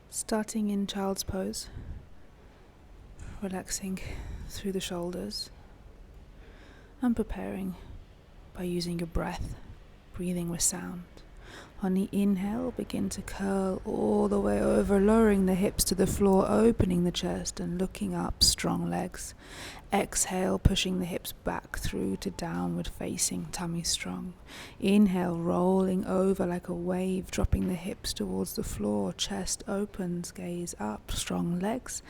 Starting in child's pose, relaxing through the shoulders and preparing by using your breath, breathing with sound. On the inhale, begin to curl all the way over, lowering the hips to the floor, opening the chest and looking up, strong legs. Exhale, pushing the hips back through to downward facing, tummy strong. Inhale, rolling over like a wave, dropping the hips towards the floor, chest opens, gaze up, strong legs.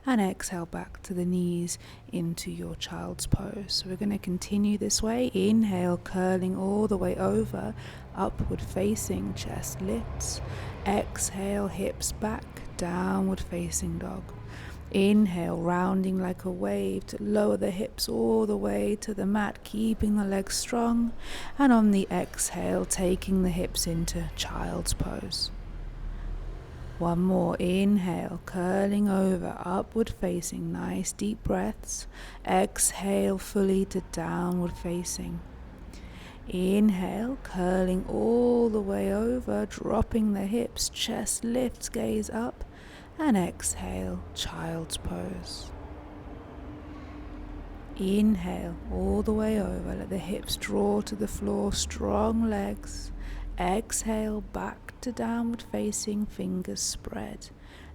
And exhale back to the knees into your child's pose. So we're going to continue this way. Inhale, curling all the way over, upward facing, chest lifts. Exhale, hips back, downward facing dog. Inhale, rounding like a wave to lower the hips all the way to the mat, keeping the legs strong. And on the exhale, taking the hips into child's pose. One more. Inhale, curling over, upward facing, nice deep breaths. Exhale fully to downward facing. Inhale, curling all the way over, dropping the hips, chest lifts, gaze up. And exhale, child's pose. Inhale, all the way over, let the hips draw to the floor, strong legs. Exhale, back to downward facing, fingers spread.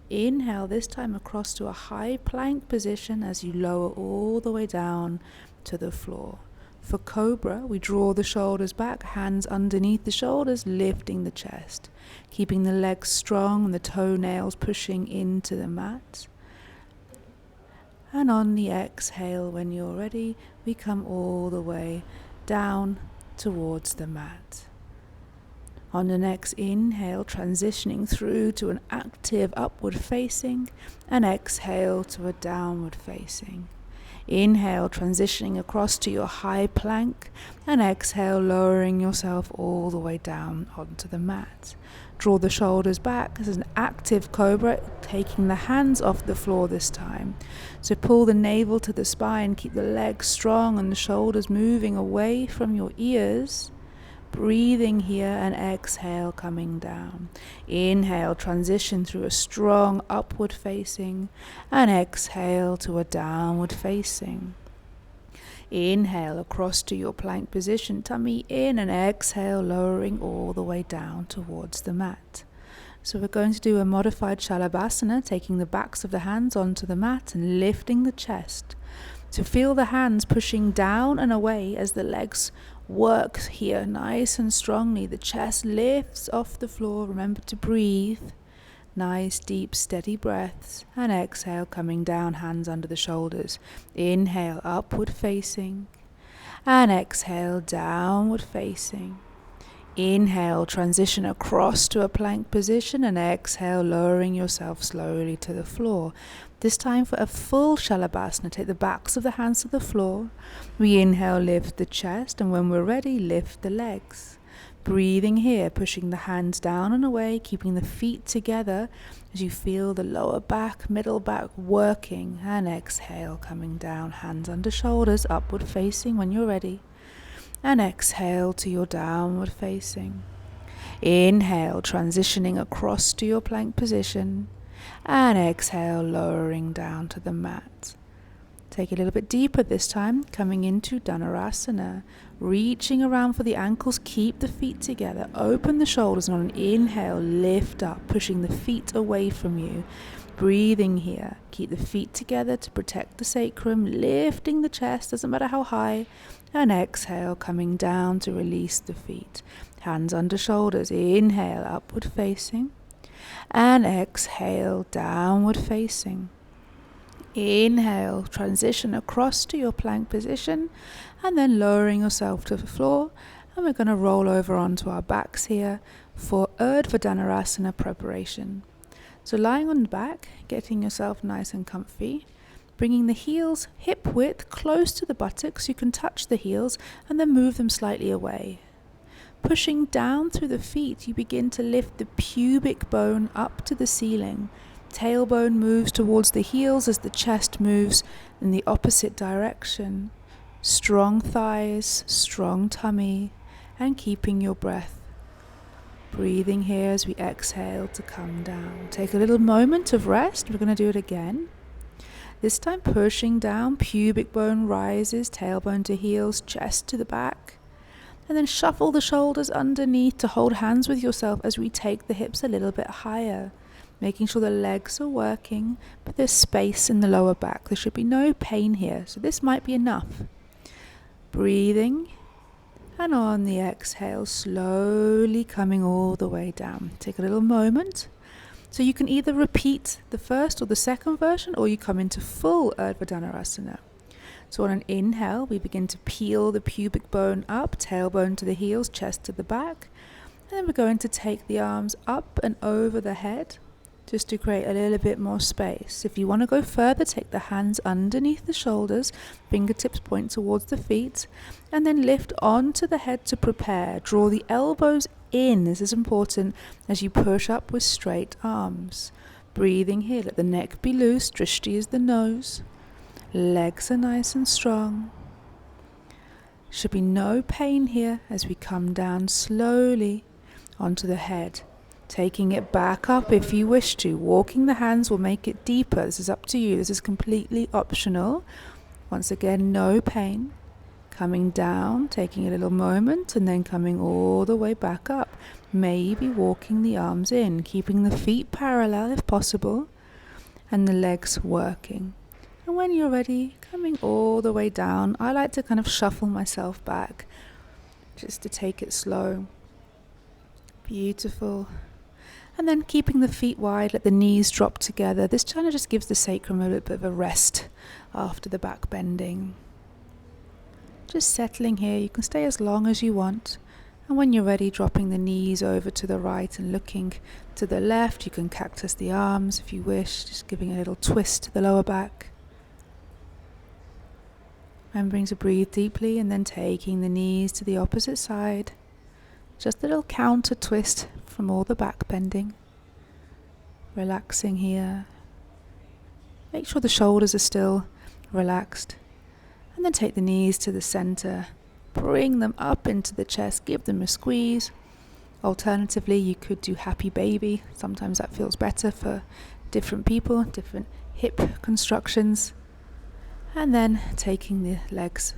Inhale, this time across to a high plank position as you lower all the way down to the floor. For Cobra, we draw the shoulders back, hands underneath the shoulders, lifting the chest. Keeping the legs strong and the toenails pushing into the mat. And on the exhale, when you're ready, we come all the way down towards the mat. On the next inhale, transitioning through to an active upward facing, and exhale to a downward facing. Inhale, transitioning across to your high plank, and exhale, lowering yourself all the way down onto the mat. Draw the shoulders back. This is an active cobra, taking the hands off the floor this time. So pull the navel to the spine, keep the legs strong and the shoulders moving away from your ears. Breathing here and exhale, coming down. Inhale, transition through a strong upward facing, and exhale to a downward facing. Inhale across to your plank position, tummy in, and exhale, lowering all the way down towards the mat. So we're going to do a modified Shalabhasana, taking the backs of the hands onto the mat and lifting the chest. So feel the hands pushing down and away as the legs work here nice and strongly. The chest lifts off the floor. Remember to breathe. Nice, deep, steady breaths. And exhale, coming down, hands under the shoulders. Inhale, upward facing. And exhale, downward facing. Inhale, transition across to a plank position, and exhale, lowering yourself slowly to the floor. This time for a full Shalabhasana, take the backs of the hands to the floor. We inhale, lift the chest, and when we're ready, lift the legs. Breathing here, pushing the hands down and away, keeping the feet together as you feel the lower back, middle back working. And exhale, coming down, hands under shoulders, upward facing when you're ready. And exhale to your downward facing. Inhale, transitioning across to your plank position. And exhale, lowering down to the mat. Take it a little bit deeper this time, coming into Dhanurasana. Reaching around for the ankles, keep the feet together. Open the shoulders, and on an inhale, lift up, pushing the feet away from you. Breathing here. Keep the feet together to protect the sacrum, lifting the chest, doesn't matter how high. And exhale, coming down to release the feet. Hands under shoulders. Inhale, upward facing. And exhale, downward facing. Inhale, transition across to your plank position, and then lowering yourself to the floor. And we're going to roll over onto our backs here for Urdhva Dhanurasana preparation. So lying on the back, getting yourself nice and comfy, bringing the heels hip width close to the buttocks. You can touch the heels and then move them slightly away. Pushing down through the feet, you begin to lift the pubic bone up to the ceiling. Tailbone moves towards the heels as the chest moves in the opposite direction. Strong thighs, strong tummy, and keeping your breath. Breathing here as we exhale to come down. Take a little moment of rest. We're going to do it again. This time pushing down, pubic bone rises, tailbone to heels, chest to the back. And then shuffle the shoulders underneath to hold hands with yourself as we take the hips a little bit higher. Making sure the legs are working, but there's space in the lower back. There should be no pain here, so this might be enough. Breathing, and on the exhale, slowly coming all the way down. Take a little moment. So you can either repeat the first or the second version, or you come into full Urdhva Dhanurasana. So on an inhale, we begin to peel the pubic bone up, tailbone to the heels, chest to the back. And then we're going to take the arms up and over the head, just to create a little bit more space. If you want to go further, take the hands underneath the shoulders, fingertips point towards the feet, and then lift onto the head to prepare. Draw the elbows in. This is important as you push up with straight arms. Breathing here, let the neck be loose. Drishti is the nose. Legs are nice and strong. Should be no pain here as we come down slowly onto the head. Taking it back up if you wish to. Walking the hands will make it deeper. This is up to you. This is completely optional. Once again, no pain. Coming down, taking a little moment, and then coming all the way back up. Maybe walking the arms in, keeping the feet parallel if possible, and the legs working. And when you're ready, coming all the way down. I like to kind of shuffle myself back, just to take it slow. Beautiful. And then keeping the feet wide, let the knees drop together. This kind of just gives the sacrum a little bit of a rest after the back bending. Just settling here. You can stay as long as you want. And when you're ready, dropping the knees over to the right and looking to the left. You can cactus the arms if you wish, just giving a little twist to the lower back. Remembering to breathe deeply and then taking the knees to the opposite side. Just a little counter twist from all the back bending. Relaxing here. Make sure the shoulders are still relaxed. And then take the knees to the center. Bring them up into the chest. Give them a squeeze. Alternatively, you could do happy baby. Sometimes that feels better for different people, different hip constructions. And then taking the legs